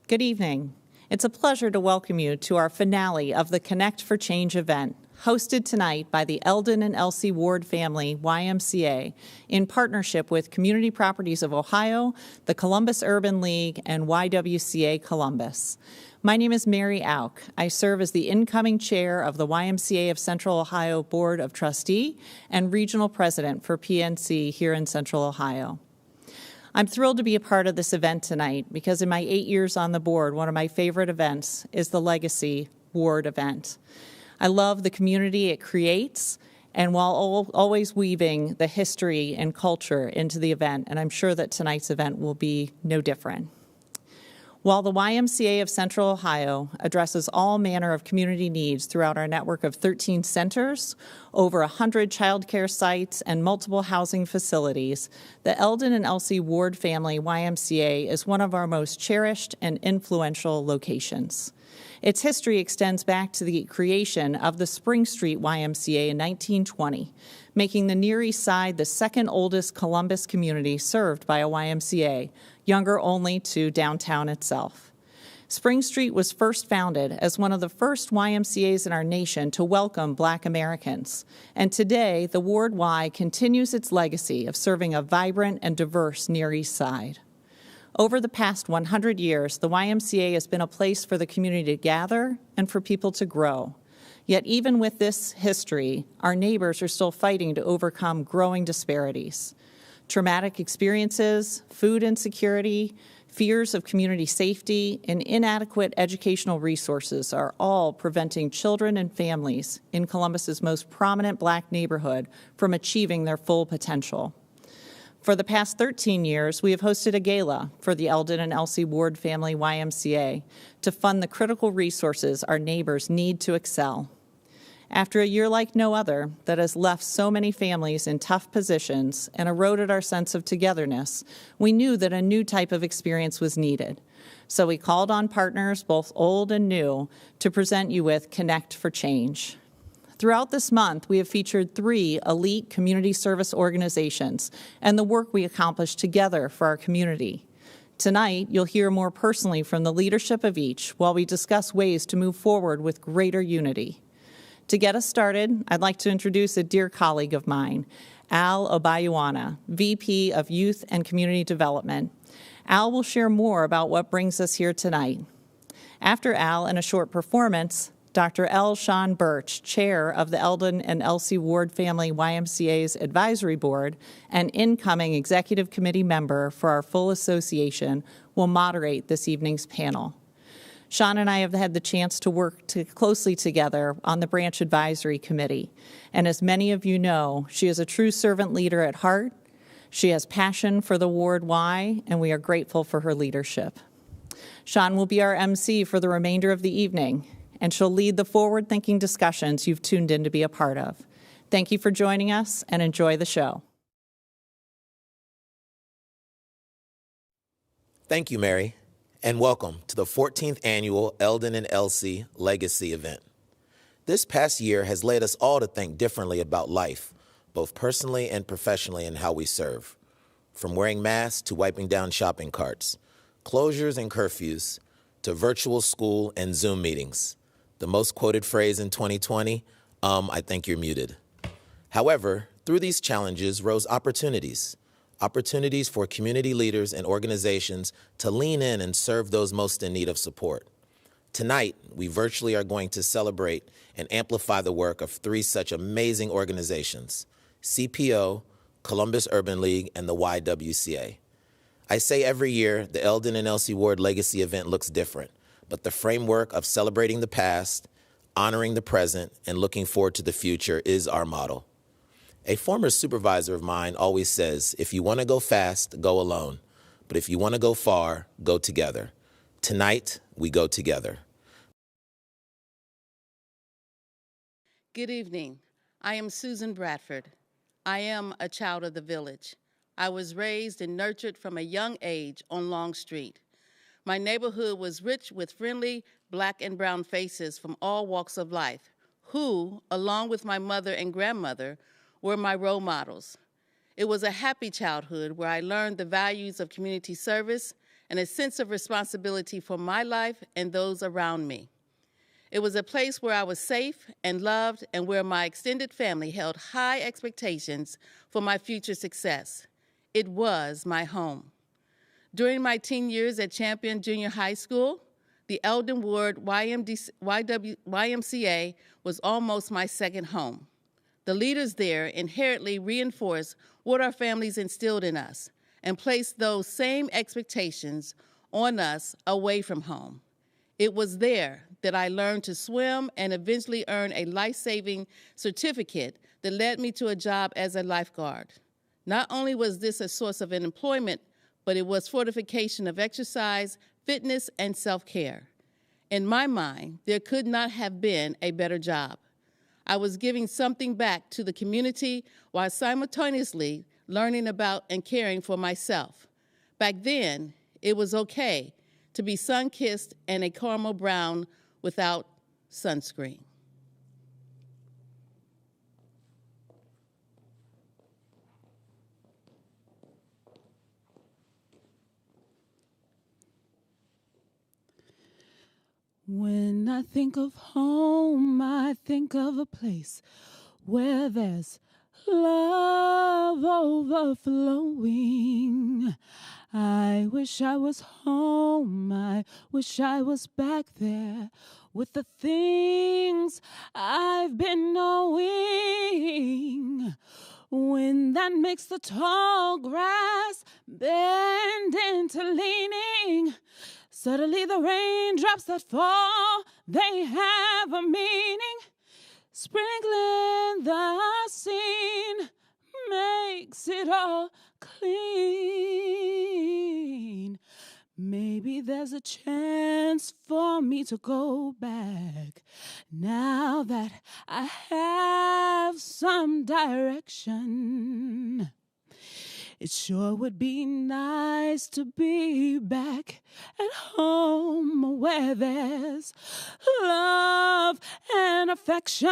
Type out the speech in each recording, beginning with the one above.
Good evening. It's a pleasure to welcome you to our finale of the Connect4Change event, hosted tonight by the Eldon and Elsie Ward family, YMCA, in partnership with Community Properties of Ohio, the Columbus Urban League, and YWCA Columbus. My name is Mary Auk. I serve as the incoming chair of the YMCA of Central Ohio Board of Trustee and regional president for PNC here in Central Ohio. I'm thrilled to be a part of this event tonight because in my 8 years on the board, one of my favorite events is the Legacy Ward event. I love the community it creates, and while always weaving the history and culture into the event, and I'm sure that tonight's event will be no different. While the YMCA of Central Ohio addresses all manner of community needs throughout our network of 13 centers, over 100 child care sites, and multiple housing facilities, the Eldon and Elsie Ward family YMCA is one of our most cherished and influential locations. Its history extends back to the creation of the Spring Street YMCA in 1920, making the Near East Side the second oldest Columbus community served by a YMCA, younger only to downtown itself. Spring Street was first founded as one of the first YMCAs in our nation to welcome Black Americans, and today the Ward Y continues its legacy of serving a vibrant and diverse Near East Side. Over the past 100 years, the YMCA has been a place for the community to gather and for people to grow. Yet even with this history, our neighbors are still fighting to overcome growing disparities. Traumatic experiences, food insecurity, fears of community safety, and inadequate educational resources are all preventing children and families in Columbus's most prominent Black neighborhood from achieving their full potential. For the past 13 years, we have hosted a gala for the Eldon and Elsie Ward family YMCA to fund the critical resources our neighbors need to excel. After a year like no other that has left so many families in tough positions and eroded our sense of togetherness, we knew that a new type of experience was needed. So we called on partners, both old and new, to present you with Connect4Change. Throughout this month, we have featured 3 elite community service organizations and the work we accomplished together for our community. Tonight, you'll hear more personally from the leadership of each while we discuss ways to move forward with greater unity. To get us started, I'd like to introduce a dear colleague of mine, Al Obayuana, VP of Youth and Community Development. Al will share more about what brings us here tonight. After Al and a short performance, Dr. L. Sean Birch, Chair of the Eldon and Elsie Ward Family YMCA's Advisory Board and incoming Executive Committee member for our full association, will moderate this evening's panel. Sean and I have had the chance to work closely together on the Branch Advisory Committee, and as many of you know, she is a true servant leader at heart. She has passion for the Ward Y, and we are grateful for her leadership. Sean will be our MC for the remainder of the evening, and she'll lead the forward-thinking discussions you've tuned in to be a part of. Thank you for joining us, and enjoy the show. Thank you, Mary, and welcome to the 14th Annual Eldon and Elsie Legacy event. This past year has led us all to think differently about life, both personally and professionally, in how we serve. From wearing masks to wiping down shopping carts, closures and curfews, to virtual school and Zoom meetings. The most quoted phrase in 2020, I think you're muted. However, through these challenges rose opportunities for community leaders and organizations to lean in and serve those most in need of support. Tonight, we virtually are going to celebrate and amplify the work of 3 such amazing organizations, CPO, Columbus Urban League, and the YWCA. I say every year the Eldon and Elsie Ward Legacy event looks different, but the framework of celebrating the past, honoring the present, and looking forward to the future is our model. A former supervisor of mine always says, if you want to go fast, go alone. But if you want to go far, go together. Tonight, we go together. Good evening. I am Susan Bradford. I am a child of the village. I was raised and nurtured from a young age on Long Street. My neighborhood was rich with friendly Black and brown faces from all walks of life, who, along with my mother and grandmother, were my role models. It was a happy childhood where I learned the values of community service and a sense of responsibility for my life and those around me. It was a place where I was safe and loved and where my extended family held high expectations for my future success. It was my home. During my teen years at Champion Junior High School, the Eldon Ward YMCA was almost my second home. The leaders there inherently reinforced what our families instilled in us and placed those same expectations on us away from home. It was there that I learned to swim and eventually earn a life-saving certificate that led me to a job as a lifeguard. Not only was this a source of employment, but it was fortification of exercise, fitness, and self-care. In my mind, there could not have been a better job. I was giving something back to the community while simultaneously learning about and caring for myself. Back then, it was okay to be sun-kissed and a caramel brown without sunscreen. When I think of home, I think of a place where there's love overflowing. I wish I was home, I wish I was back there with the things I've been knowing. Wind that makes the tall grass bend into leaning. Suddenly the raindrops that fall, they have a meaning. Sprinkling the scene makes it all clean. Maybe there's a chance for me to go back now that I have some direction. It sure would be nice to be back at home where there's love and affection.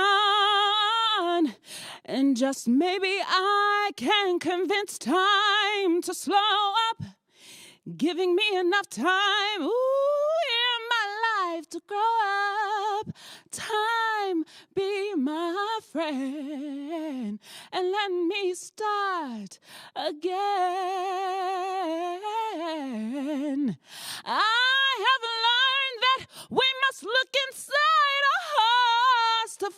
And just maybe I can convince time to slow up, giving me enough time, in my life to grow up. Time, be my friend, and let me start again. I have learned that we must look inside our hearts to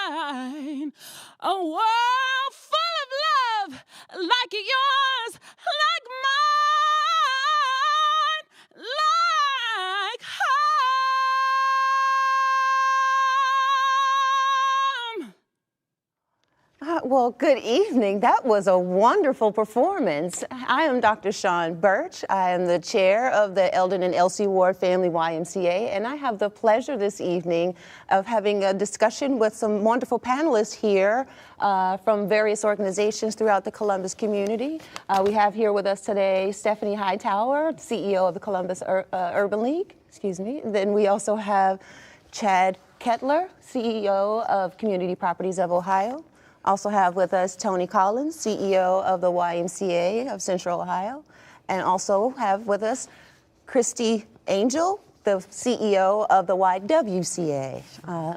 find a world full of love like yours, like mine, like home. Well, good evening. That was a wonderful performance. I am Dr. Shawn Birch. I am the chair of the Eldon and Elsie Ward Family YMCA, and I have the pleasure this evening of having a discussion with some wonderful panelists here from various organizations throughout the Columbus community. We have here with us today Stephanie Hightower, CEO of the Columbus Urban League. Then we also have Chad Ketler, CEO of Community Properties of Ohio. Also have with us Tony Collins, CEO of the YMCA of Central Ohio, and also have with us Christie Angel, the CEO of the YWCA.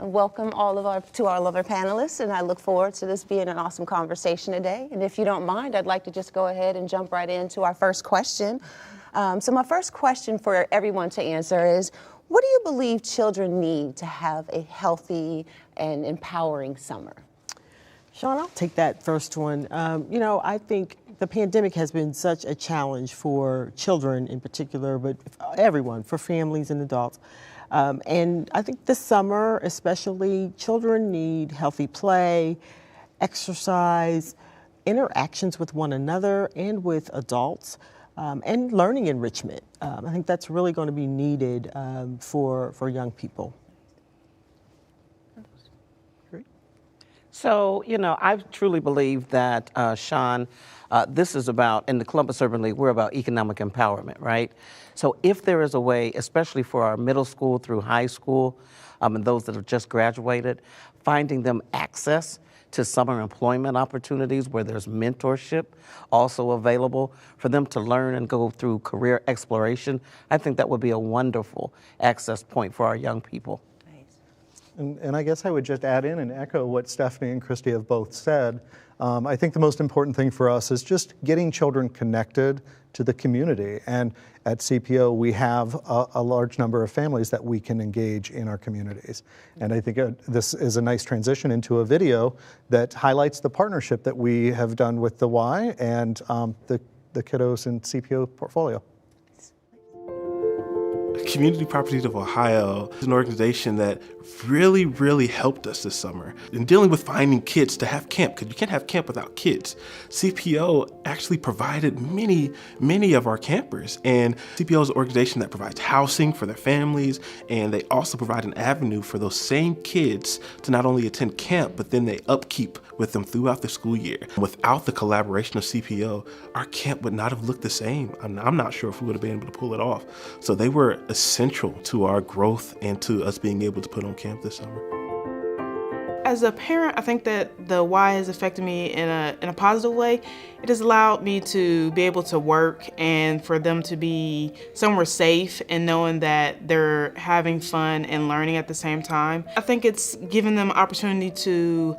Welcome to all of our panelists, and I look forward to this being an awesome conversation today. And if you don't mind, I'd like to just go ahead and jump right into our first question. So my first question for everyone to answer is, what do you believe children need to have a healthy and empowering summer? Shawn, I'll take that first one. I think the pandemic has been such a challenge for children in particular, but everyone, for families and adults. And I think this summer, especially, children need healthy play, exercise, interactions with one another and with adults, and learning enrichment. I think that's really going to be needed for young people. So, I truly believe that, Shawn, this is about, in the Columbus Urban League, we're about economic empowerment, right? So if there is a way, especially for our middle school through high school, and those that have just graduated, finding them access to summer employment opportunities where there's mentorship also available for them to learn and go through career exploration. I think that would be a wonderful access point for our young people. And I guess I would just add in and echo what Stephanie and Christie have both said. I think the most important thing for us is just getting children connected to the community. And at CPO, we have a large number of families that we can engage in our communities. And I think this is a nice transition into a video that highlights the partnership that we have done with the Y and the kiddos in CPO portfolio. Community Properties of Ohio is an organization that really helped us this summer in dealing with finding kids to have camp, because you can't have camp without kids. CPO actually provided many of our campers, and CPO is an organization that provides housing for their families, and they also provide an avenue for those same kids to not only attend camp, but then they upkeep with them throughout the school year. Without the collaboration of CPO, our camp would not have looked the same. I'm not sure if we would have been able to pull it off. So they were essential to our growth and to us being able to put on camp this summer. As a parent, I think that the Y has affected me in a positive way. It has allowed me to be able to work and for them to be somewhere safe and knowing that they're having fun and learning at the same time. I think it's given them an opportunity to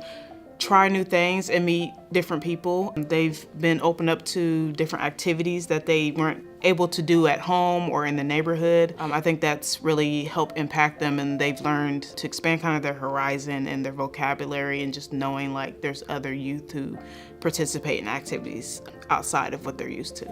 try new things and meet different people. They've been opened up to different activities that they weren't able to do at home or in the neighborhood. I think that's really helped impact them, and they've learned to expand kind of their horizon and their vocabulary, and just knowing like there's other youth who participate in activities outside of what they're used to.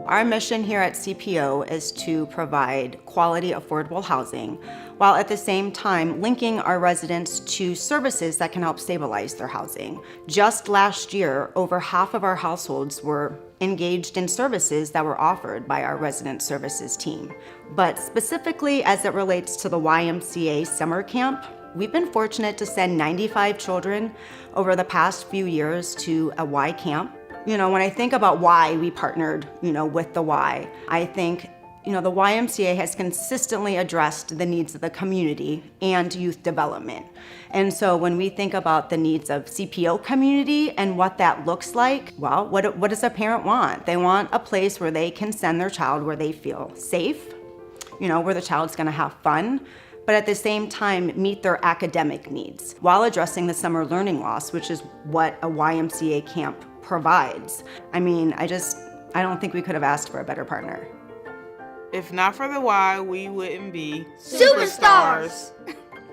Our mission here at CPO is to provide quality, affordable housing, while at the same time linking our residents to services that can help stabilize their housing. Just last year, over half of our households were engaged in services that were offered by our resident services team. But specifically as it relates to the YMCA summer camp, we've been fortunate to send 95 children over the past few years to a Y camp. You know, when I think about why we partnered, with the Y, I think, the YMCA has consistently addressed the needs of the community and youth development. And so when we think about the needs of CPO community and what that looks like, well, what does a parent want? They want a place where they can send their child where they feel safe, where the child's gonna have fun, but at the same time meet their academic needs while addressing the summer learning loss, which is what a YMCA camp provides. I don't think we could have asked for a better partner. If not for the Y, we wouldn't be superstars.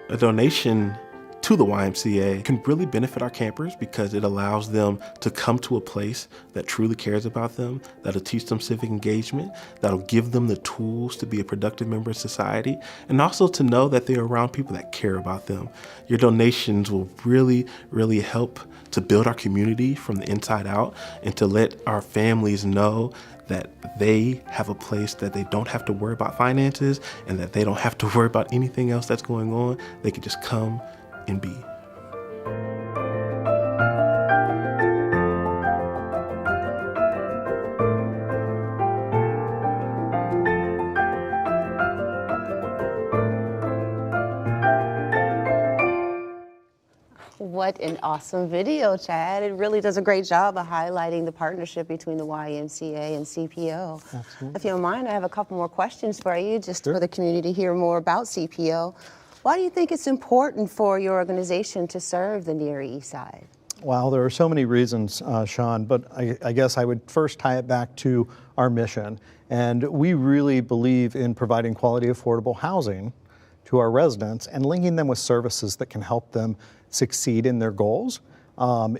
A donation to the YMCA can really benefit our campers because it allows them to come to a place that truly cares about them, that'll teach them civic engagement, that'll give them the tools to be a productive member of society, and also to know that they're around people that care about them. Your donations will really help to build our community from the inside out and to let our families know that they have a place that they don't have to worry about finances and that they don't have to worry about anything else that's going on. They can just come and be. What an awesome video, Chad. It really does a great job of highlighting the partnership between the YMCA and CPO. Absolutely. If you don't mind, I have a couple more questions for you, just for the community to hear more about CPO. Why do you think it's important for your organization to serve the Near East Side? Well, there are so many reasons, Sean, but I guess I would first tie it back to our mission. And we really believe in providing quality, affordable housing to our residents and linking them with services that can help them succeed in their goals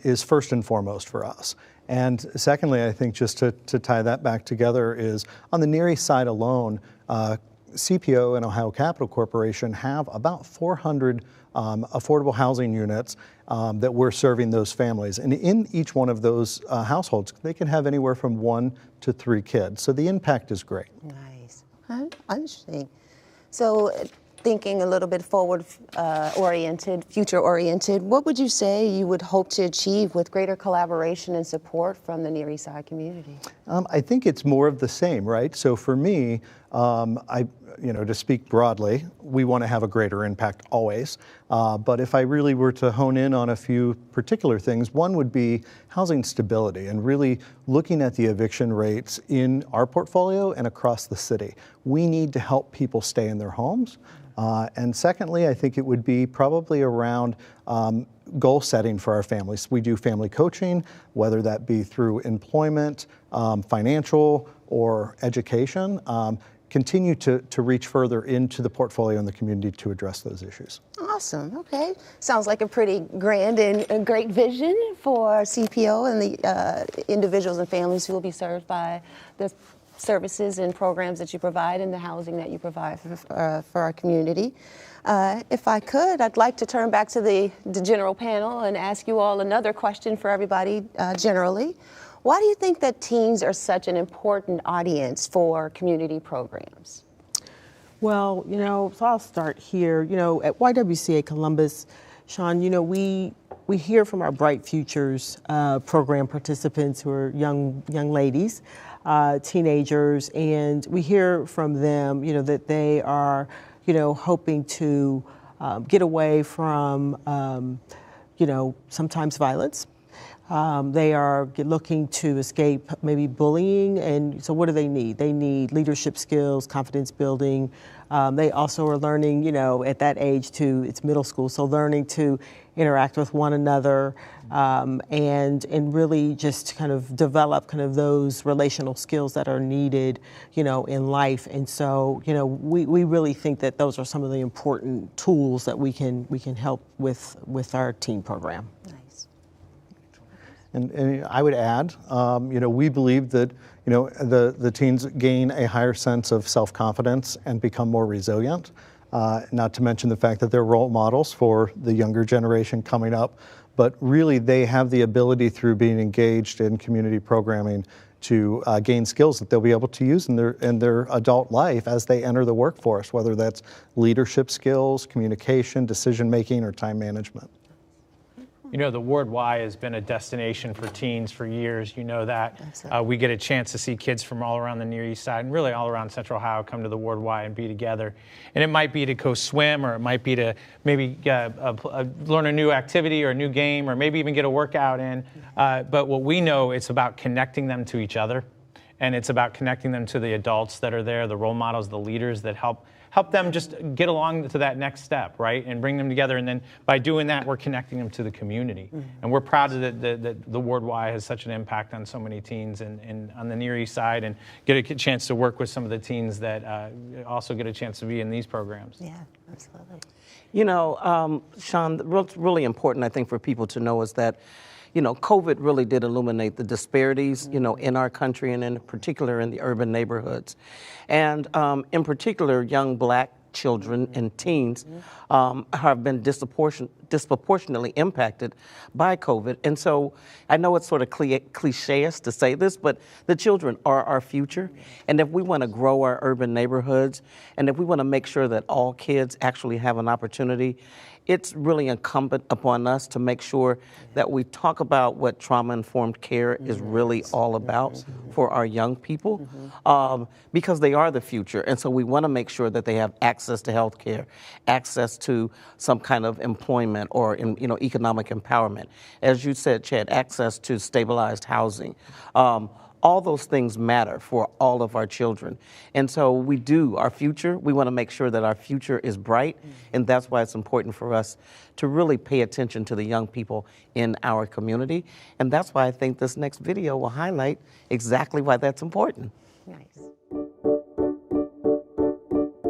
is first and foremost for us. And secondly, I think just to tie that back together is on the Near East Side alone, CPO and Ohio Capital Corporation have about 400 affordable housing units that we're serving those families. And in each one of those households, they can have anywhere from 1 to 3 kids. So the impact is great. Nice. Interesting. So thinking a little bit forward oriented, future oriented, what would you say you would hope to achieve with greater collaboration and support from the Near East Side community? I think it's more of the same, right? So for me, to speak broadly, we want to have a greater impact always. But if I really were to hone in on a few particular things, one would be housing stability and really looking at the eviction rates in our portfolio and across the city. We need to help people stay in their homes. And secondly, I think it would be probably around goal setting for our families. We do family coaching, whether that be through employment, financial, or education. Continue to reach further into the portfolio and the community to address those issues. Awesome. Okay. Sounds like a pretty grand and a great vision for CPO and the individuals and families who will be served by the services and programs that you provide and the housing that you provide for our community. If I could, I'd like to turn back to the general panel and ask you all another question for everybody generally. Why do you think that teens are such an important audience for community programs? Well, so I'll start here. At YWCA Columbus, Sean, we hear from our Bright Futures program participants who are young ladies, teenagers, and we hear from them, that they are, hoping to get away from, sometimes violence. They are looking to escape maybe bullying, and so what do they need? They need leadership skills, confidence building. They also are learning, at that age too, it's middle school, so learning to interact with one another and really just kind of develop kind of those relational skills that are needed, in life. And so, we really think that those are some of the important tools that we can help with our teen program. And I would add, we believe that, the teens gain a higher sense of self-confidence and become more resilient, not to mention the fact that they're role models for the younger generation coming up, but really they have the ability through being engaged in community programming to gain skills that they'll be able to use in their adult life as they enter the workforce, whether that's leadership skills, communication, decision-making, or time management. The Ward Y has been a destination for teens for years. You know that. We get a chance to see kids from all around the Near East Side and really all around Central Ohio come to the Ward Y and be together. And it might be to go swim, or it might be to maybe learn a new activity or a new game, or maybe even get a workout in. But what we know, it's about connecting them to each other. And it's about connecting them to the adults that are there, the role models, the leaders that help them just get along to that next step, right? And bring them together. And then by doing that, we're connecting them to the community. Mm-hmm. And we're proud that the Ward Y has such an impact on so many teens and on the Near East Side, and get a chance to work with some of the teens that also get a chance to be in these programs. Yeah, absolutely. Sean, what's really important, I think, for people to know is that COVID really did illuminate the disparities, in our country, and in particular in the urban neighborhoods. And in particular, young Black children and teens have been disproportionately impacted by COVID. And so I know it's sort of cliche-ish to say this, but the children are our future. And if we want to grow our urban neighborhoods, and if we want to make sure that all kids actually have an opportunity, it's really incumbent upon us to make sure that we talk about what trauma-informed care is really all about for our young people, because they are the future. And so we want to make sure that they have access to health care, access to some kind of employment or economic empowerment. As you said, Chad, access to stabilized housing. All those things matter for all of our children. And so our future, we want to make sure that our future is bright, and that's why it's important for us to really pay attention to the young people in our community. And that's why I think this next video will highlight exactly why that's important. Nice.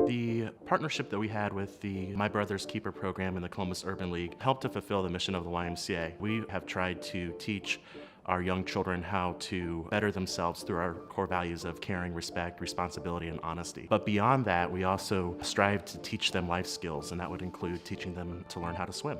The partnership that we had with the My Brother's Keeper program in the Columbus Urban League helped to fulfill the mission of the YMCA. We have tried to teach our young children how to better themselves through our core values of caring, respect, responsibility, and honesty. But beyond that, we also strive to teach them life skills, and that would include teaching them to learn how to swim.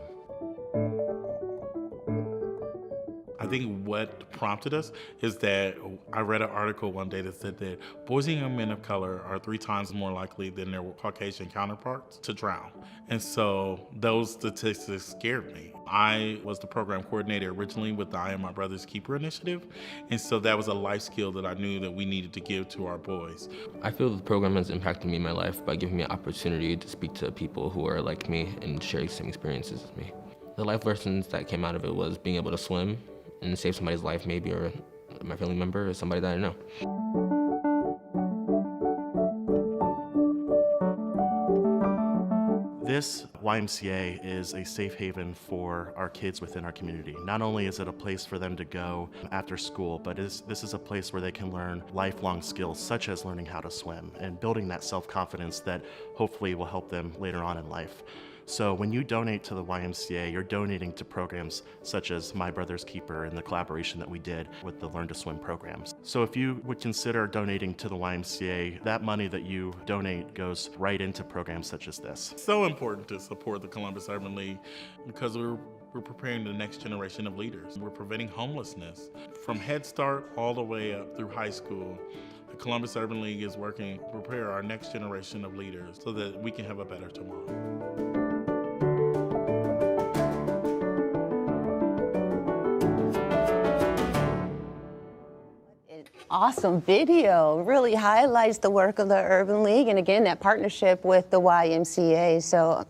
I think what prompted us is that I read an article one day that said that boys and young men of color are 3 times more likely than their Caucasian counterparts to drown. And so those statistics scared me. I was the program coordinator originally with the I Am My Brother's Keeper initiative. And so that was a life skill that I knew that we needed to give to our boys. I feel the program has impacted me in my life by giving me an opportunity to speak to people who are like me and share the same experiences as me. The life lessons that came out of it was being able to swim and save somebody's life maybe, or my family member, or somebody that I know. This YMCA is a safe haven for our kids within our community. Not only is it a place for them to go after school, but this is a place where they can learn lifelong skills such as learning how to swim and building that self-confidence that hopefully will help them later on in life. So when you donate to the YMCA, you're donating to programs such as My Brother's Keeper and the collaboration that we did with the Learn to Swim programs. So if you would consider donating to the YMCA, that money that you donate goes right into programs such as this. It's so important to support the Columbus Urban League because we're preparing the next generation of leaders. We're preventing homelessness from Head Start all the way up through high school. The Columbus Urban League is working to prepare our next generation of leaders so that we can have a better tomorrow. Awesome video. Really highlights the work of the Urban League and again that partnership with the YMCA. So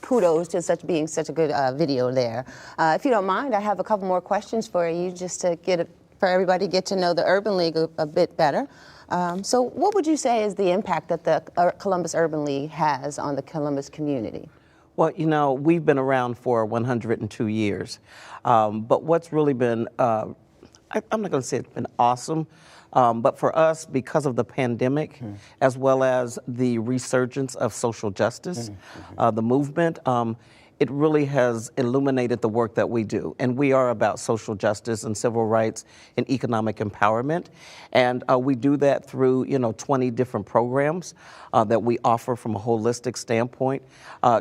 kudos to being such a good video there. If you don't mind, I have a couple more questions for you just to for everybody to get to know the Urban League a bit better. So what would you say is the impact that the Columbus Urban League has on the Columbus community? Well, you know, we've been around for 102 years, but what's really been I'm not going to say it's been awesome, but for us, because of the pandemic, as well as the resurgence of social justice, the movement, it really has illuminated the work that we do. And we are about social justice and civil rights and economic empowerment. And we do that through, 20 different programs that we offer from a holistic standpoint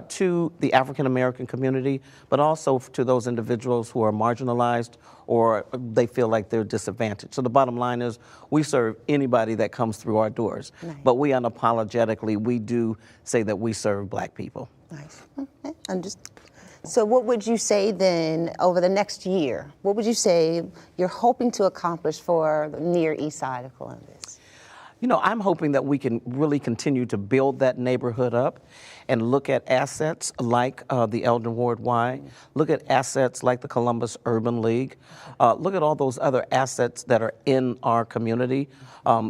to the African American community, but also to those individuals who are marginalized or they feel like they're disadvantaged. So the bottom line is we serve anybody that comes through our doors. Nice. But we unapologetically, we do say that we serve Black people. Nice. Okay. So what would you say then over the next year? What would you say you're hoping to accomplish for the near east side of Columbus? I'm hoping that we can really continue to build that neighborhood up and look at assets like the Eldon Ward Y, look at assets like the Columbus Urban League, look at all those other assets that are in our community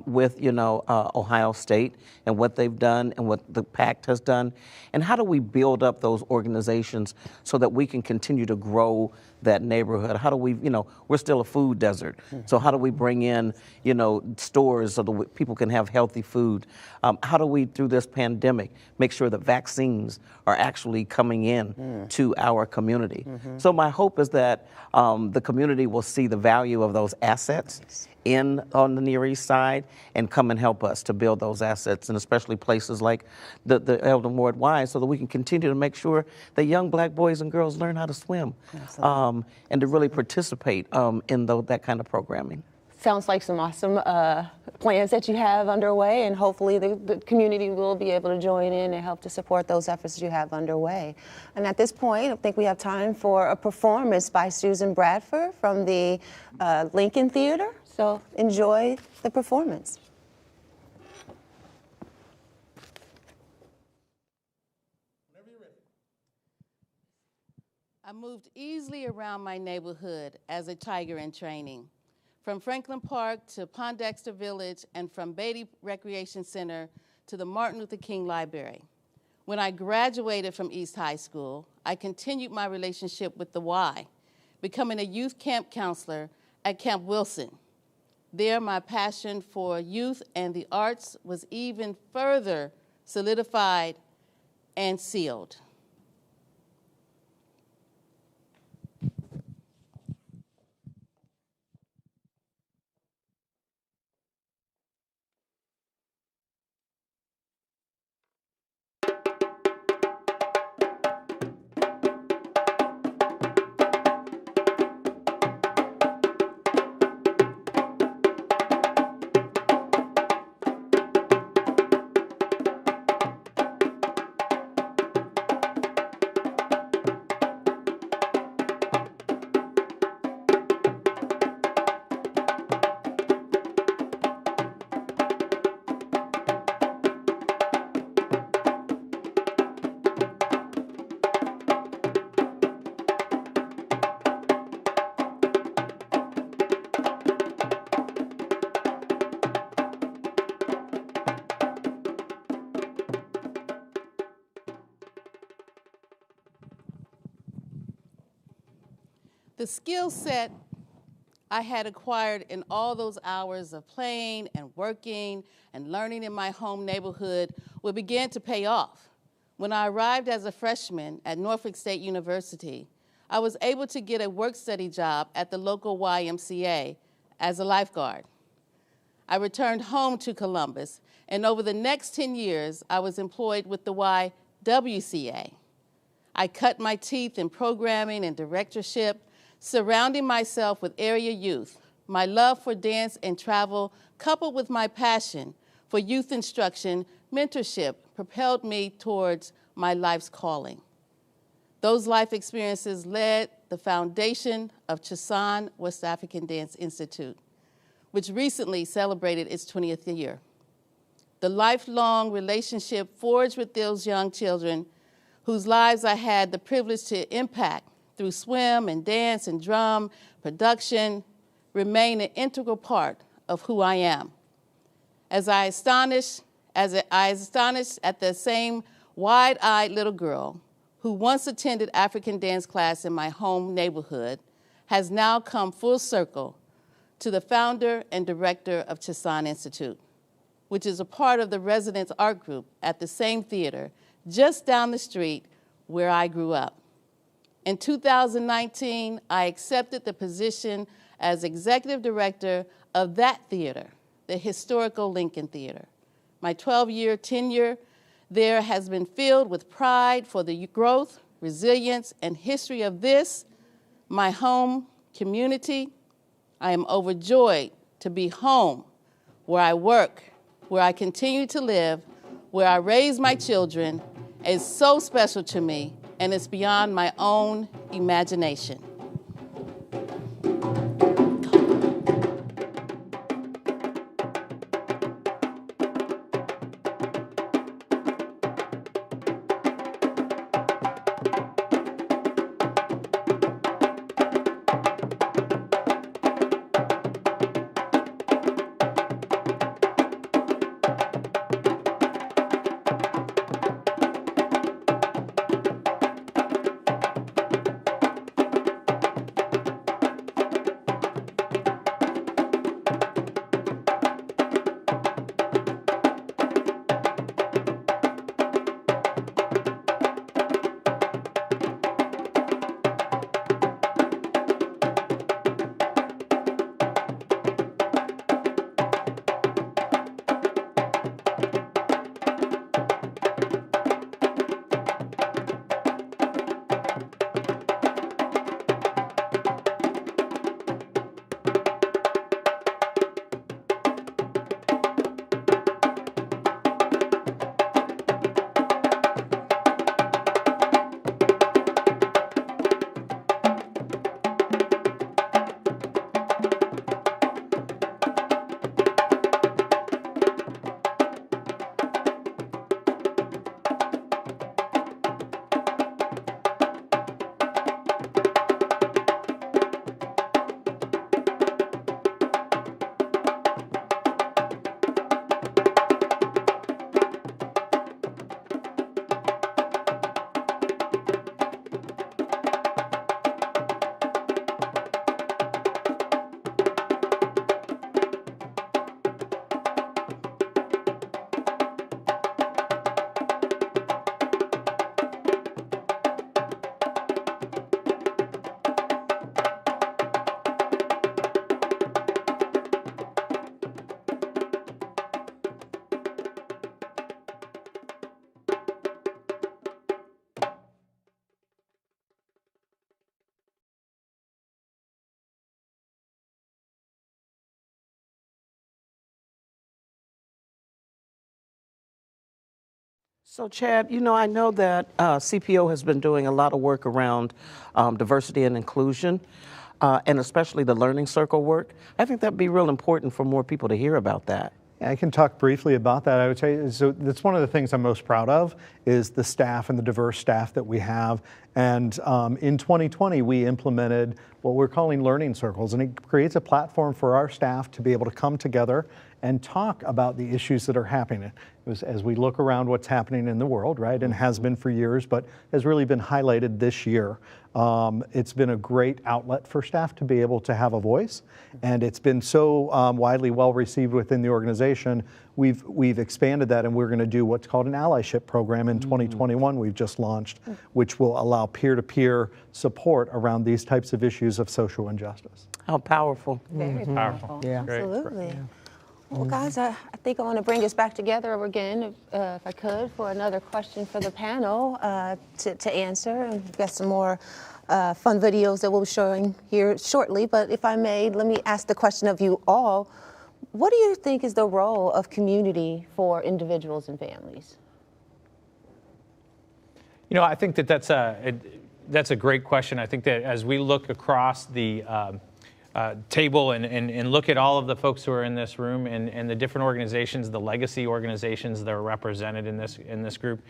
with, Ohio State and what they've done and what the PACT has done. And how do we build up those organizations so that we can continue to grow that neighborhood? How do we, we're still a food desert. So how do we bring in, stores so that people can have healthy food? How do we, through this pandemic, make sure that vaccines are actually coming in to our community? So my hope is that the community will see the value of those assets on the Near East Side and come and help us to build those assets, and especially places like the Eldon Ward Y, so that we can continue to make sure that young Black boys and girls learn how to swim and to really participate in that kind of programming. Sounds like some awesome plans that you have underway, and hopefully the community will be able to join in and help to support those efforts that you have underway. And at this point, I think we have time for a performance by Susan Bradford from the Lincoln Theater. So enjoy the performance. I moved easily around my neighborhood as a tiger in training, from Franklin Park to Pondexter Village and from Beatty Recreation Center to the Martin Luther King Library. When I graduated from East High School, I continued my relationship with the Y, becoming a youth camp counselor at Camp Wilson. There, my passion for youth and the arts was even further solidified and sealed. The skill set I had acquired in all those hours of playing and working and learning in my home neighborhood would begin to pay off. When I arrived as a freshman at Norfolk State University, I was able to get a work-study job at the local YMCA as a lifeguard. I returned home to Columbus, and over the next 10 years, I was employed with the YWCA. I cut my teeth in programming and directorship, surrounding myself with area youth. My love for dance and travel, coupled with my passion for youth instruction, mentorship, propelled me towards my life's calling. Those life experiences led the foundation of Chesan West African Dance Institute, which recently celebrated its 20th year. The lifelong relationship forged with those young children whose lives I had the privilege to impact through swim and dance and drum production remain an integral part of who I am. As I astonished at the same wide-eyed little girl who once attended African dance class in my home neighborhood has now come full circle to the founder and director of Chesan Institute, which is a part of the residence art group at the same theater just down the street where I grew up. In 2019, I accepted the position as executive director of that theater, the historical Lincoln Theater. My 12-year tenure there has been filled with pride for the growth, resilience, and history of this, my home community. I am overjoyed to be home, where I work, where I continue to live, where I raise my children. Is so special to me, and it's beyond my own imagination. So Chad, I know that CPO has been doing a lot of work around diversity and inclusion, and especially the learning circle work. I think that'd be real important for more people to hear about that. I can talk briefly about that. I would say, so that's one of the things I'm most proud of is the staff and the diverse staff that we have. And in 2020, we implemented what we're calling learning circles, and it creates a platform for our staff to be able to come together and talk about the issues that are happening. As we look around what's happening in the world, right, and has been for years, but has really been highlighted this year. It's been a great outlet for staff to be able to have a voice, and it's been so widely well received within the organization. We've expanded that, and we're going to do what's called an allyship program in 2021 we've just launched, which will allow peer-to-peer support around these types of issues of social injustice. How powerful. Very powerful. Yeah. Absolutely. Well, guys, I think I want to bring us back together again, if I could, for another question for the panel to answer. And we've got some more fun videos that we'll be showing here shortly. But if I may, let me ask the question of you all. What do you think is the role of community for individuals and families? You know, I think that that's a great question. I think that as we look across the table and look at all of the folks who are in this room and the different organizations, the legacy organizations that are represented in this group,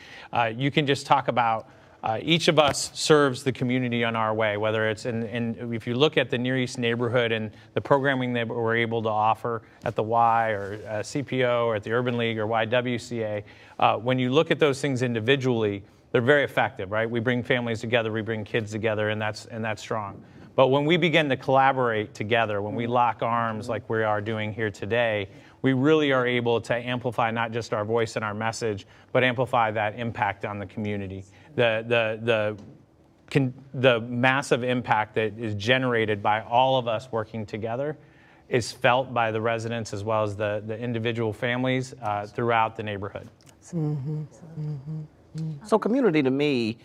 you can just talk about each of us serves the community on our way, whether it's if you look at the Near East neighborhood and the programming that we're able to offer at the Y or CPO or at the Urban League or YWCA, when you look at those things individually, they're very effective, right? We bring families together, we bring kids together, and that's strong. But when we begin to collaborate together, when we lock arms like we are doing here today, we really are able to amplify not just our voice and our message, but amplify that impact on the community. The massive impact that is generated by all of us working together is felt by the residents as well as the individual families throughout the neighborhood. So community to me,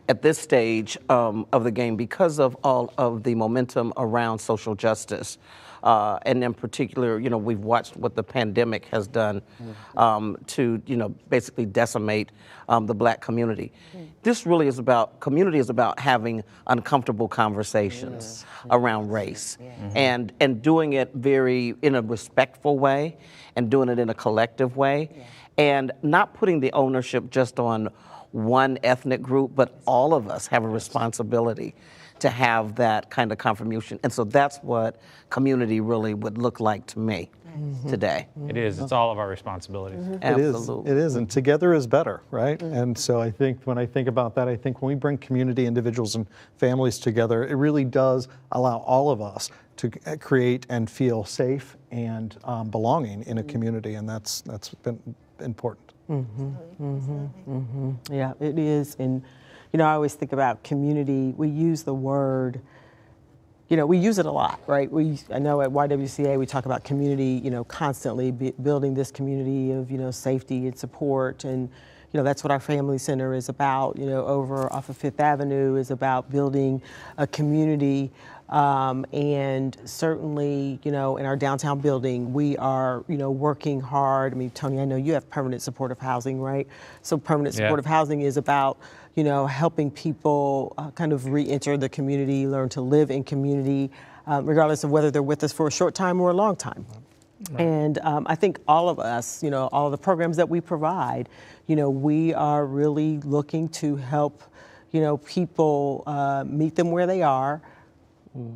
at this stage of the game, because of all of the momentum around social justice, and in particular, you know, we've watched what the pandemic has done to, you know, basically decimate the Black community. This really is about, community is about having uncomfortable conversations around race and doing it in a respectful way and doing it in a collective way and not putting the ownership just on one ethnic group, but all of us have a responsibility to have that kind of contribution. And so that's what community really would look like to me today. It is. It's all of our responsibilities. Absolutely. It is, and together is better, right? And so I think when I think about that, I think when we bring community, individuals, and families together, it really does allow all of us to create and feel safe and belonging in a community, and that's been important. Yeah, it is. And, you know, I always think about community. We use the word, you know, we use it a lot, right? I know at YWCA we talk about community, you know, constantly building this community of, you know, safety and support. And, you know, that's what our family center is about, you know, over off of Fifth Avenue is about building a community. And certainly, you know, in our downtown building, we are, you know, working hard. I mean, Tony, I know you have permanent supportive housing, right? So permanent supportive housing is about, you know, helping people kind of re-enter the community, learn to live in community, regardless of whether they're with us for a short time or a long time. Right. And I think all of us, you know, all of the programs that we provide, you know, we are really looking to help, you know, people meet them where they are,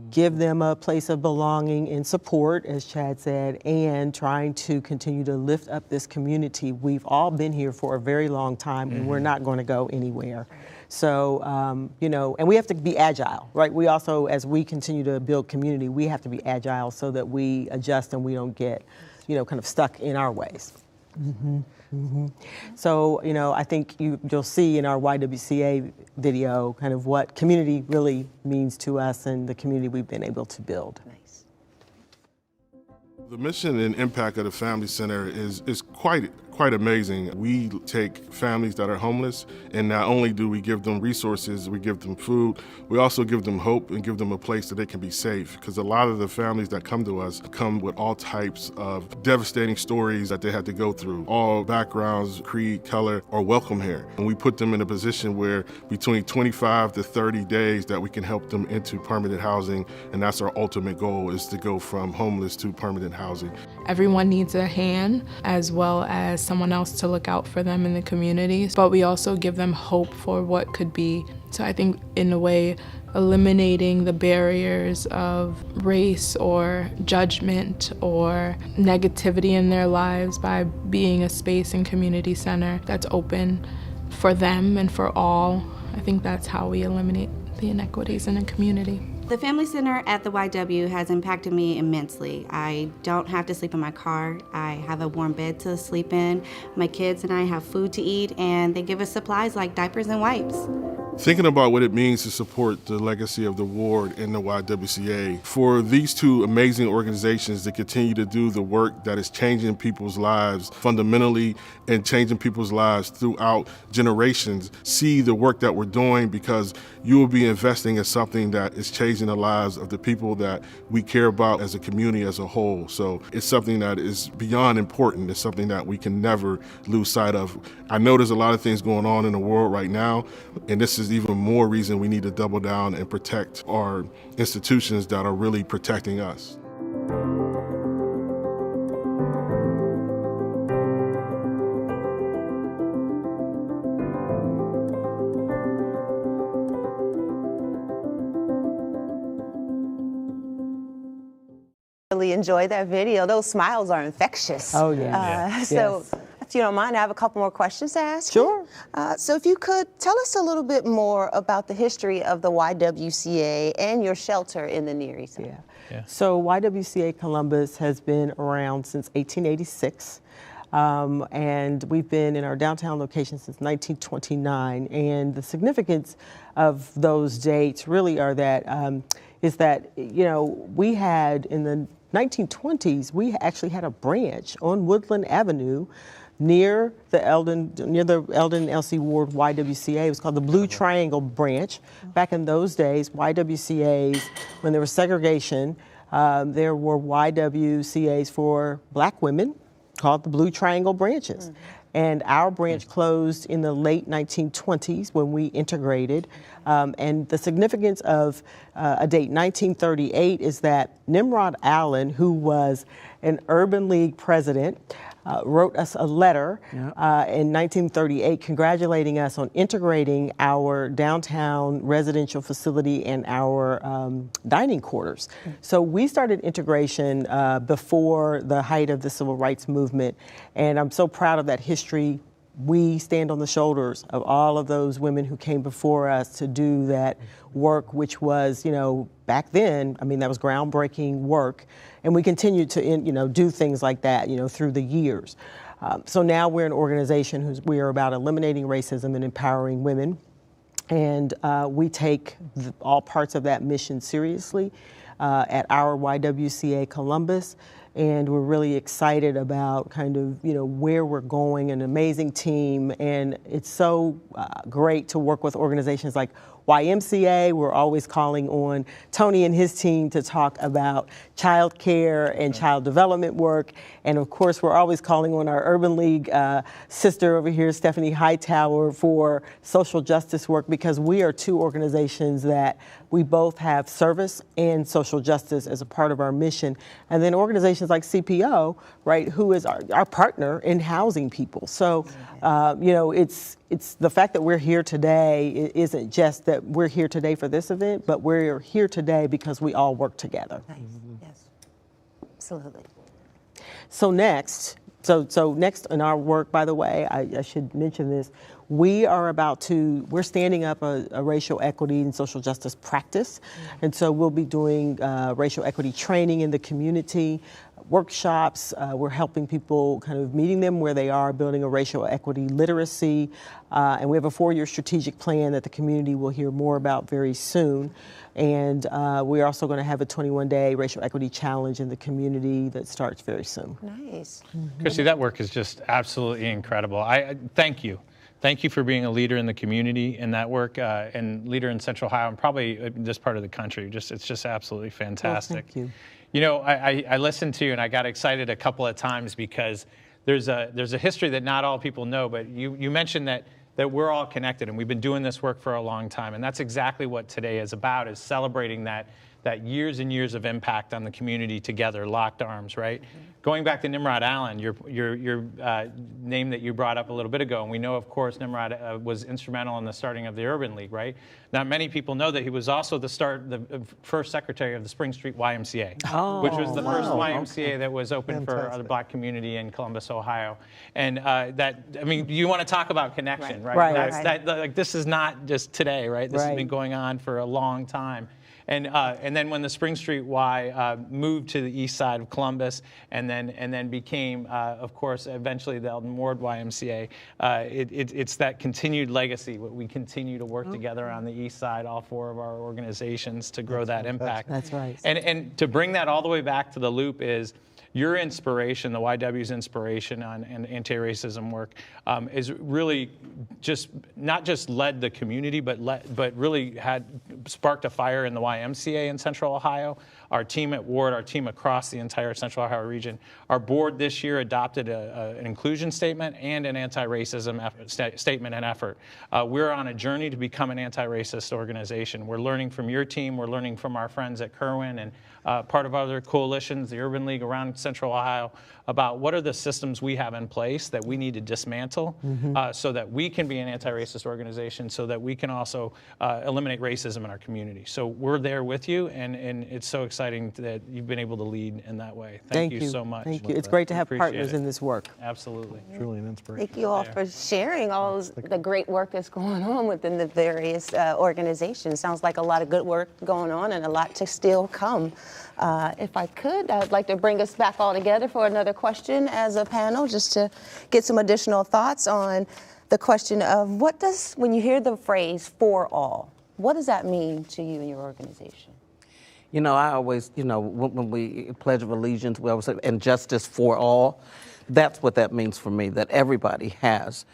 give them a place of belonging and support, as Chad said, and trying to continue to lift up this community. We've all been here for a very long time, and we're not going to go anywhere. So, you know, and we have to be agile, right? We also, as we continue to build community, we have to be agile so that we adjust and we don't get, you know, kind of stuck in our ways. So, you know, I think you'll see in our YWCA video kind of what community really means to us and the community we've been able to build. Nice. The mission and impact of the Family Center is quite amazing. We take families that are homeless, and not only do we give them resources, we give them food, we also give them hope and give them a place that they can be safe. Because a lot of the families that come to us come with all types of devastating stories that they had to go through. All backgrounds, creed, color, are welcome here. And we put them in a position where between 25 to 30 days that we can help them into permanent housing, and that's our ultimate goal, is to go from homeless to permanent housing. Everyone needs a hand, as well as someone else to look out for them in the community, but we also give them hope for what could be. So I think in a way, eliminating the barriers of race or judgment or negativity in their lives by being a space and community center that's open for them and for all. I think that's how we eliminate the inequities in the community. The Family Center at the YW has impacted me immensely. I don't have to sleep in my car. I have a warm bed to sleep in. My kids and I have food to eat, and they give us supplies like diapers and wipes. Thinking about what it means to support the legacy of the ward and the YWCA, for these two amazing organizations to continue to do the work that is changing people's lives fundamentally and changing people's lives throughout generations, see the work that we're doing, because you will be investing in something that is changing the lives of the people that we care about as a community as a whole. So it's something that is beyond important. It's something that we can never lose sight of. I know there's a lot of things going on in the world right now, and this is even more reason we need to double down and protect our institutions that are really protecting us. Really enjoyed that video. Those smiles are infectious. Oh, yeah. So, if you don't mind, I have a couple more questions to ask. Sure. So if you could tell us a little bit more about the history of the YWCA and your shelter in the Near East Side. So YWCA Columbus has been around since 1886. And we've been in our downtown location since 1929. And the significance of those dates really are that, is that, you know, we had in the 1920s, we actually had a branch on Woodland Avenue near the Eldon LC Ward YWCA. It was called the Blue Triangle Branch. Back in those days, YWCAs, when there was segregation, there were YWCAs for black women called the Blue Triangle Branches. And our branch closed in the late 1920s when we integrated. And the significance of a date, 1938, is that Nimrod Allen, who was an Urban League president, wrote us a letter in 1938 congratulating us on integrating our downtown residential facility and our dining quarters. So we started integration before the height of the civil rights movement, and I'm so proud of that history. We stand on the shoulders of all of those women who came before us to do that work, which was, you know, back then, I mean, that was groundbreaking work. And we continue to, you know, do things like that, you know, through the years. So now we're an organization we are about eliminating racism and empowering women. And we take all parts of that mission seriously at our YWCA Columbus. And we're really excited about kind of, you know, where we're going, an amazing team. And it's so great to work with organizations like YMCA. We're always calling on Tony and his team to talk about child care and child development work. And of course, we're always calling on our Urban League sister over here, Stephanie Hightower, for social justice work, because we are two organizations that we both have service and social justice as a part of our mission. And then organizations like CPO, right, who is our partner in housing people. So, you know, it's the fact that we're here today isn't just that we're here today for this event, but we're here today because we all work together. Nice. Yes, absolutely. So next in our work, by the way, I should mention this, we're standing up a racial equity and social justice practice. And so we'll be doing racial equity training in the community, workshops. We're helping people, kind of meeting them where they are, building a racial equity literacy. And we have a 4-year strategic plan that the community will hear more about very soon. And we're also going to have a 21-day racial equity challenge in the community that starts very soon. Nice. Christie, that work is just absolutely incredible. I thank you. Thank you for being a leader in the community in that work, and leader in Central Ohio and probably this part of the country. It's just absolutely fantastic. Well, thank you. You know, I listened to you and I got excited a couple of times because there's a history that not all people know, but you mentioned that we're all connected and we've been doing this work for a long time, and that's exactly what today is about, is celebrating that that years and years of impact on the community together, locked arms, right? Going back to Nimrod Allen, your name that you brought up a little bit ago, and we know, of course, Nimrod was instrumental in the starting of the Urban League, right? Not many people know that he was also the first secretary of the Spring Street YMCA, which was the first YMCA that was open for the Black community in Columbus, Ohio. And you want to talk about connection, right? Like, this is not just today, right? This has been going on for a long time. And then when the Spring Street Y moved to the east side of Columbus, and then became, of course, eventually the Eldon Ward YMCA, it's that continued legacy. We continue to work together on the east side, all four of our organizations, to grow that impact. That's right. And to bring that all the way back to the loop is your inspiration, the YW's inspiration on anti-racism work, is really not just led the community, but really had sparked a fire in the YMCA in Central Ohio. Our team at Ward, our team across the entire Central Ohio region, our board this year adopted an inclusion statement and an anti-racism statement and effort. We're on a journey to become an anti-racist organization. We're learning from your team. We're learning from our friends at Kerwin and part of other coalitions, the Urban League around Central Ohio, about what are the systems we have in place that we need to dismantle so that we can be an anti-racist organization, so that we can also eliminate racism in our community. So we're there with you, and it's so exciting that you've been able to lead in that way. Thank you so much. Thank you. It's great to have partners in this work. Absolutely. Truly an inspiration. Thank you all for sharing all the great work that's going on within the various organizations. Sounds like a lot of good work going on and a lot to still come. If I could, I'd like to bring us back all together for another question as a panel, just to get some additional thoughts on the question of when you hear the phrase "for all," what does that mean to you and your organization? You know, I always, when we Pledge of Allegiance, we always say, and justice for all. That's what that means for me, that everybody has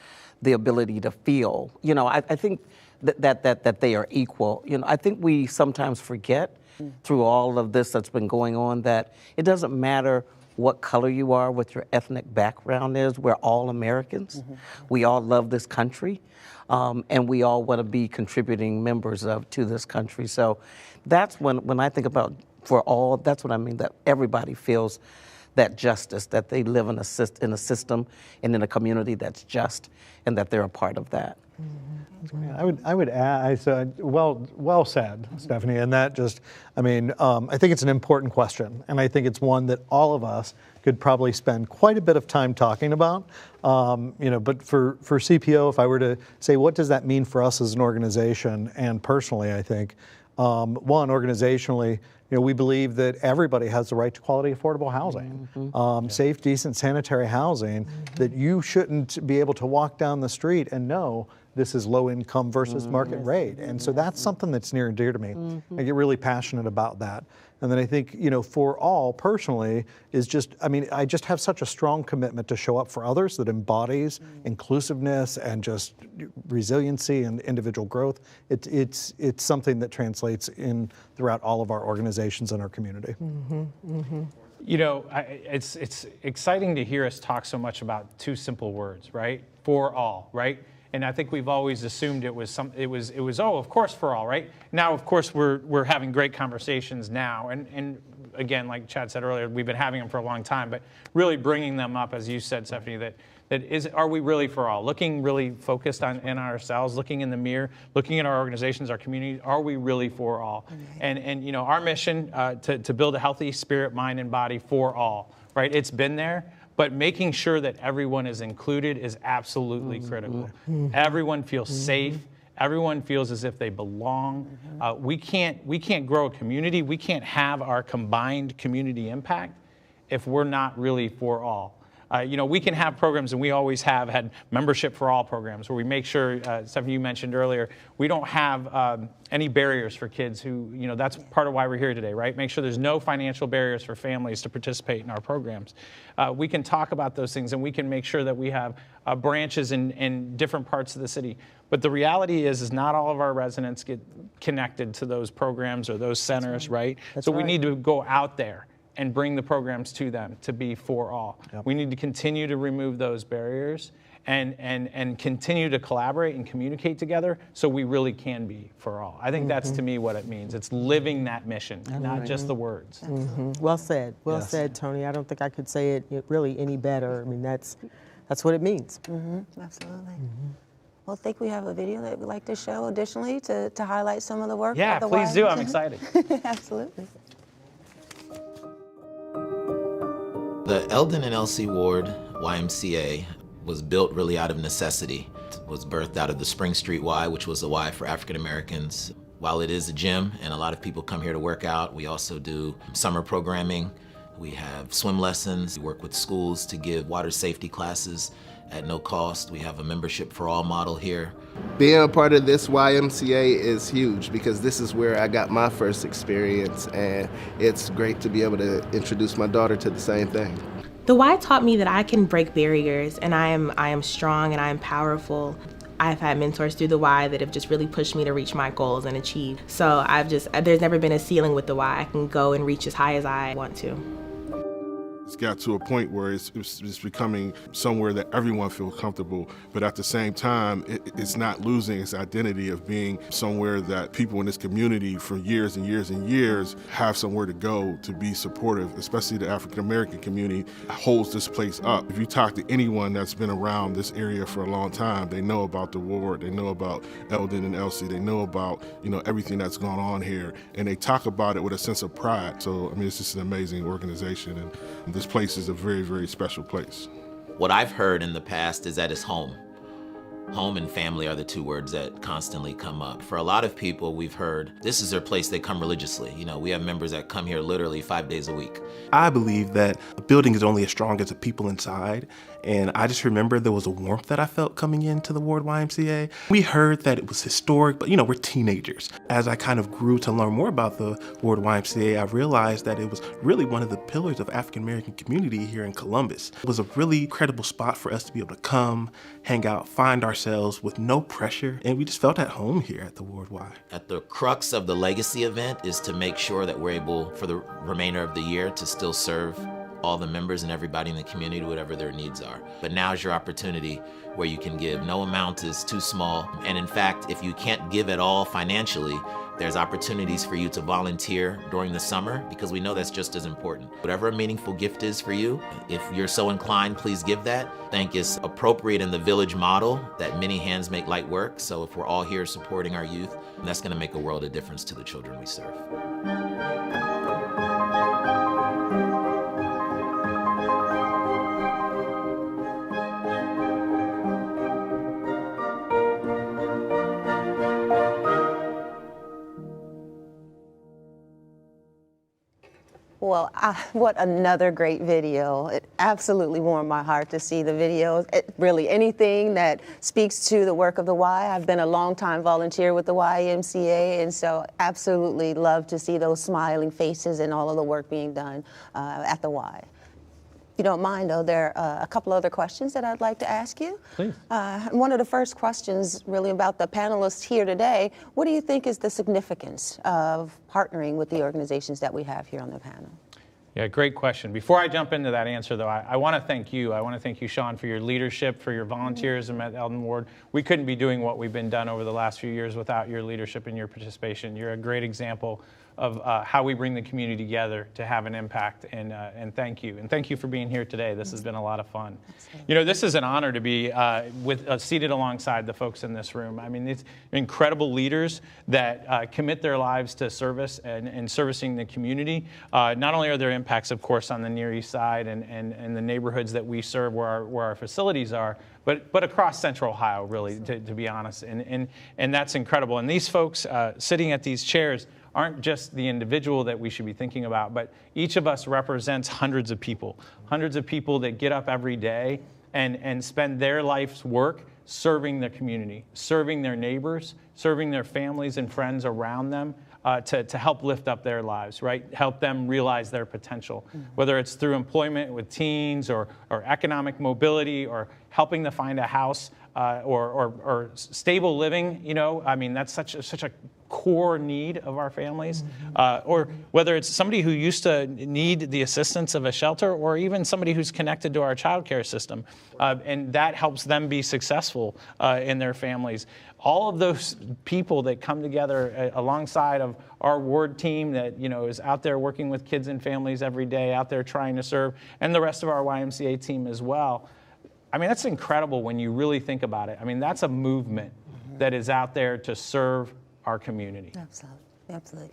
the ability to feel. I think that they are equal. I think we sometimes forget through all of this that's been going on that it doesn't matter what color you are, what your ethnic background is. We're all Americans. We all love this country, and we all want to be contributing members to this country. So that's when I think about for all, that's what I mean, that everybody feels that justice, that they live in a system and in a community that's just, and that they're a part of that. I would add, well said, Stephanie, and that I think it's an important question, and I think it's one that all of us could probably spend quite a bit of time talking about. But for CPO, if I were to say, what does that mean for us as an organization and personally, I think, organizationally, we believe that everybody has the right to quality, affordable housing, safe, decent, sanitary housing, that you shouldn't be able to walk down the street and know this is low income versus market rate. And so that's something that's near and dear to me. I get really passionate about that. And then I think, for all personally is I just have such a strong commitment to show up for others that embodies inclusiveness and just resiliency and individual growth. It's something that translates throughout all of our organizations and our community. It's exciting to hear us talk so much about two simple words, right? For all, right? And I think we've always assumed it was of course for all, right? Now, of course, we're having great conversations now, and again, like Chad said earlier, we've been having them for a long time, but really bringing them up, as you said, Stephanie, are we really for all? Looking really focused in ourselves, looking in the mirror, looking at our organizations, our communities, are we really for all? And our mission to build a healthy spirit, mind, and body for all, right? It's been there. But making sure that everyone is included is absolutely critical. Everyone feels safe. Everyone feels as if they belong. We can't grow a community. We can't have our combined community impact if we're not really for all. We can have programs, and we always have had membership for all programs where we make sure, Stephanie, you mentioned earlier, we don't have any barriers for kids who, that's part of why we're here today, right? Make sure there's no financial barriers for families to participate in our programs. We can talk about those things, and we can make sure that we have branches in different parts of the city. But the reality is not all of our residents get connected to those programs or those centers, right? So we need to go out there. and bring the programs to them to be for all. Yep. We need to continue to remove those barriers and continue to collaborate and communicate together so we really can be for all. I think that's to me what it means. It's living that mission, not just the words. Well said. Well said, Tony. I don't think I could say it really any better. I mean, that's what it means. Absolutely. Well, I think we have a video that we'd like to show additionally to highlight some of the work. Yeah, of the please do. I'm excited. Absolutely. The Eldon and Elsie Ward YMCA was built really out of necessity. It was birthed out of the Spring Street Y, which was a Y for African Americans. While it is a gym and a lot of people come here to work out, we also do summer programming. We have swim lessons. We work with schools to give water safety classes at no cost. We have a membership for all model here. Being a part of this YMCA is huge because this is where I got my first experience, and it's great to be able to introduce my daughter to the same thing. The Y taught me that I can break barriers, and I am strong and I am powerful. I've had mentors through the Y that have just really pushed me to reach my goals and achieve. So there's never been a ceiling with the Y. I can go and reach as high as I want to. It's got to a point where it's becoming somewhere that everyone feels comfortable, but at the same time, it's not losing its identity of being somewhere that people in this community for years and years and years have somewhere to go to be supportive, especially the African American community holds this place up. If you talk to anyone that's been around this area for a long time, they know about the ward, they know about Eldon and Elsie, they know about everything that's going on here, and they talk about it with a sense of pride. So I mean, it's just an amazing organization, and this place is a very, very special place. What I've heard in the past is that it's home. Home and family are the two words that constantly come up. For a lot of people, we've heard this is their place they come religiously. We have members that come here literally 5 days a week. I believe that a building is only as strong as the people inside. And I just remember there was a warmth that I felt coming into the Ward YMCA. We heard that it was historic, but we're teenagers. As I kind of grew to learn more about the Ward YMCA, I realized that it was really one of the pillars of African American community here in Columbus. It was a really credible spot for us to be able to come, hang out, find ourselves with no pressure, and we just felt at home here at the Ward Y. At the crux of the legacy event is to make sure that we're able, for the remainder of the year, to still serve all the members and everybody in the community, whatever their needs are. But now's your opportunity where you can give. No amount is too small. And in fact, if you can't give at all financially, there's opportunities for you to volunteer during the summer, because we know that's just as important. Whatever a meaningful gift is for you, if you're so inclined, please give that. I think it's appropriate in the village model that many hands make light work. So if we're all here supporting our youth, that's gonna make a world of difference to the children we serve. Well, what another great video. It absolutely warmed my heart to see the video. Really anything that speaks to the work of the Y. I've been a long-time volunteer with the YMCA, and so absolutely love to see those smiling faces and all of the work being done at the Y. If you don't mind, though, there are a couple other questions that I'd like to ask you. Please. One of the first questions really about the panelists here today, what do you think is the significance of partnering with the organizations that we have here on the panel? Yeah, great question. Before I jump into that answer, though, I want to thank you. I want to thank you, Sean, for your leadership, for your volunteerism at Eldon Ward. We couldn't be doing what we've been done over the last few years without your leadership and your participation. You're a great example of how we bring the community together to have an impact, and thank you. And thank you for being here today. This has been a lot of fun. This is an honor to be seated alongside the folks in this room. I mean, it's incredible leaders that commit their lives to service and servicing the community. Not only are there impacts, of course, on the Near East Side and the neighborhoods that we serve where our facilities are, but across Central Ohio, really, to be honest. And that's incredible. And these folks sitting at these chairs aren't just the individual that we should be thinking about, but each of us represents hundreds of people that get up every day and spend their life's work serving their community, serving their neighbors, serving their families and friends around them, to help lift up their lives, right? Help them realize their potential, whether it's through employment with teens or economic mobility or helping to find a house or stable living, you know, I mean, that's such a core need of our families, or whether it's somebody who used to need the assistance of a shelter, or even somebody who's connected to our child care system, and that helps them be successful in their families. All of those people that come together alongside of our ward team that, you know, is out there working with kids and families every day, out there trying to serve, and the rest of our YMCA team as well. I mean, that's incredible when you really think about it. I mean, that's a movement that is out there to serve our community. Absolutely, absolutely.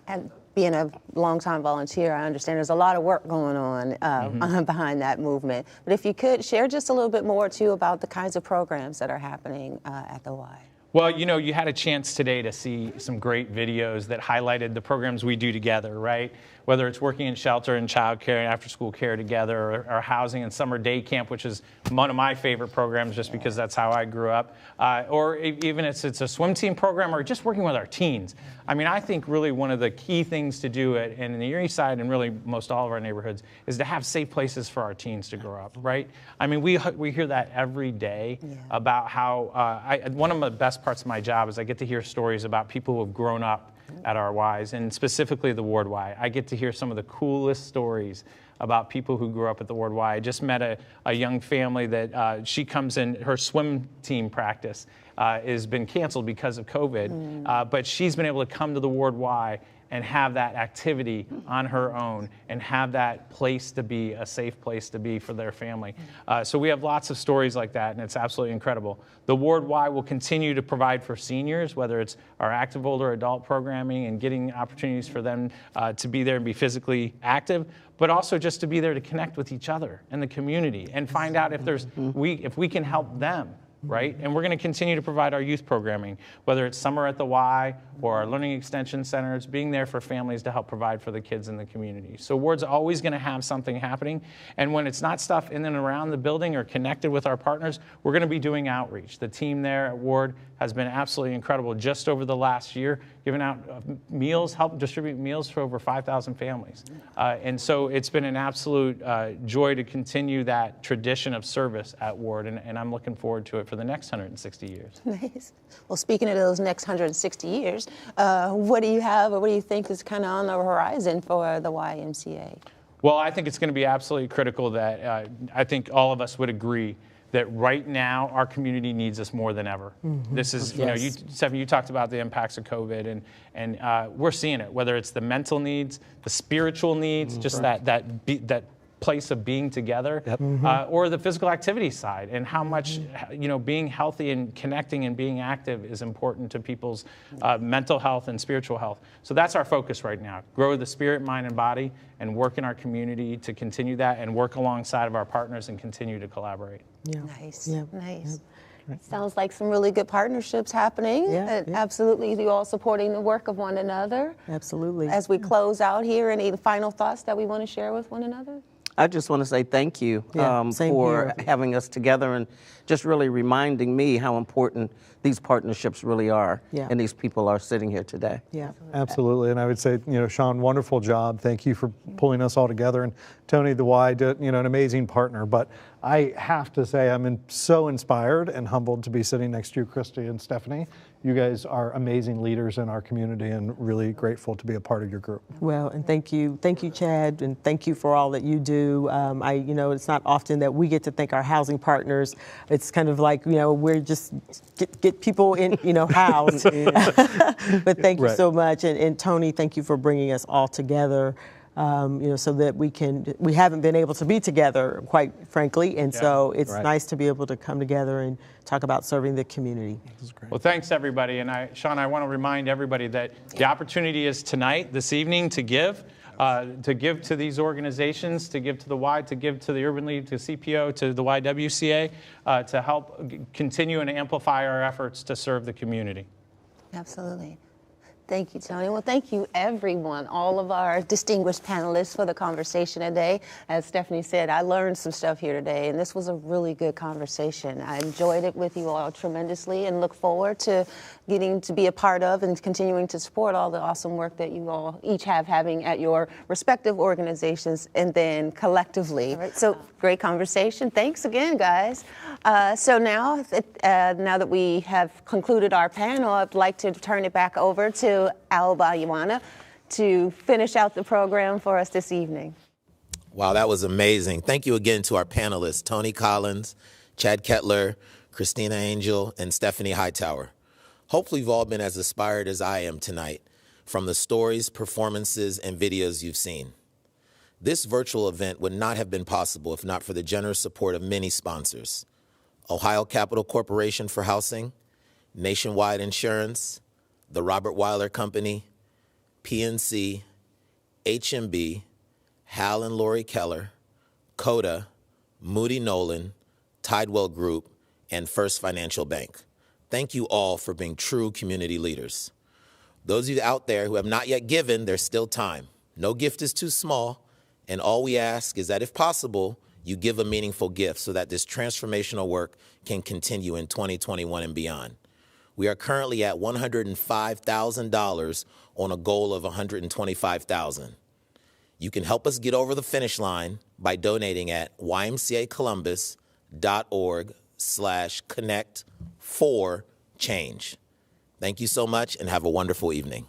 And being a longtime volunteer, I understand there's a lot of work going on behind that movement. But if you could share just a little bit more too about the kinds of programs that are happening at the Y. Well, you know, you had a chance today to see some great videos that highlighted the programs we do together, right? Whether it's working in shelter and child care and after school care together, or housing and summer day camp, which is one of my favorite programs just because that's how I grew up, or even it's a swim team program, or just working with our teens. I mean, I think really one of the key things to do in the Erie side and really most all of our neighborhoods is to have safe places for our teens to grow up, right? I mean, we hear that every day about how, one of the best parts of my job is I get to hear stories about people who have grown up at our Ys, and specifically the Ward Y. I get to hear some of the coolest stories about people who grew up at the Ward Y. I just met a young family that she comes in, her swim team practice has been canceled because of COVID, but she's been able to come to the Ward Y and have that activity on her own and have that place to be, a safe place to be for their family. So we have lots of stories like that, and it's absolutely incredible. The Ward Y will continue to provide for seniors, whether it's our active older adult programming and getting opportunities for them to be there and be physically active, but also just to be there to connect with each other and the community and find out if if we can help them. Right? And we're going to continue to provide our youth programming, whether it's summer at the Y or our learning extension centers, being there for families to help provide for the kids in the community. So Ward's always going to have something happening. And when it's not stuff in and around the building or connected with our partners, we're going to be doing outreach. The team there at Ward has been absolutely incredible just over the last year, giving out meals, help distribute meals for over 5,000 families. And so it's been an absolute joy to continue that tradition of service at Ward, and I'm looking forward to it for the next 160 years. Nice. Well, speaking of those next 160 years, what do you have, or what do you think is kind of on the horizon for the YMCA? Well, I think it's going to be absolutely critical that I think all of us would agree that right now our community needs us more than ever. This is, you know, Stephanie, you talked about the impacts of COVID, and we're seeing it, whether it's the mental needs, the spiritual needs, just that place of being together, or the physical activity side, and how much, you know, being healthy and connecting and being active is important to people's mental health and spiritual health. So that's our focus right now. Grow the spirit, mind, and body, and work in our community to continue that, and work alongside of our partners and continue to collaborate. Nice, nice. Sounds like some really good partnerships happening. Absolutely, you all supporting the work of one another. Absolutely. As we close out here, any final thoughts that we want to share with one another? I just want to say thank you for having us together and just really reminding me how important these partnerships really are, and these people are sitting here today. Absolutely, and I would say, you know, Sean, wonderful job. Thank you for pulling us all together, and Tony, the Y, did, you know, an amazing partner. But I have to say, I'm so inspired and humbled to be sitting next to you, Christie and Stephanie. You guys are amazing leaders in our community, and really grateful to be a part of your group. Well, and thank you, Chad, and thank you for all that you do. You know, it's not often that we get to thank our housing partners. It's kind of like, you know, we're just get people in, you know, housed. But thank you so much, and Tony, thank you for bringing us all together. You know, so that we haven't been able to be together, quite frankly, and so it's nice to be able to come together and talk about serving the community. Well, thanks everybody, and Sean, I want to remind everybody that the opportunity is tonight, this evening, to give to these organizations, to give to the Y, to give to the Urban League, to CPO, to the YWCA, to help continue and amplify our efforts to serve the community. Absolutely. Thank you, Tony. Well, thank you, everyone, all of our distinguished panelists for the conversation today. As Stephanie said, I learned some stuff here today, and this was a really good conversation. I enjoyed it with you all tremendously and look forward to getting to be a part of and continuing to support all the awesome work that you all each have having at your respective organizations and then collectively. All right, so great conversation. Thanks again, guys. So now that we have concluded our panel, I'd like to turn it back over to Alba Ioana to finish out the program for us this evening. Wow, that was amazing. Thank you again to our panelists, Tony Collins, Chad Ketler, Christina Angel, and Stephanie Hightower. Hopefully you've all been as inspired as I am tonight from the stories, performances, and videos you've seen. This virtual event would not have been possible if not for the generous support of many sponsors: Ohio Capital Corporation for Housing, Nationwide Insurance, the Robert Weiler Company, PNC, HMB, Hal and Lori Keller, CODA, Moody Nolan, Tidewell Group, and First Financial Bank. Thank you all for being true community leaders. Those of you out there who have not yet given, there's still time. No gift is too small, and all we ask is that if possible, you give a meaningful gift so that this transformational work can continue in 2021 and beyond. We are currently at $105,000 on a goal of $125,000. You can help us get over the finish line by donating at ymcacolumbus.org/Connect4Change. Thank you so much and have a wonderful evening.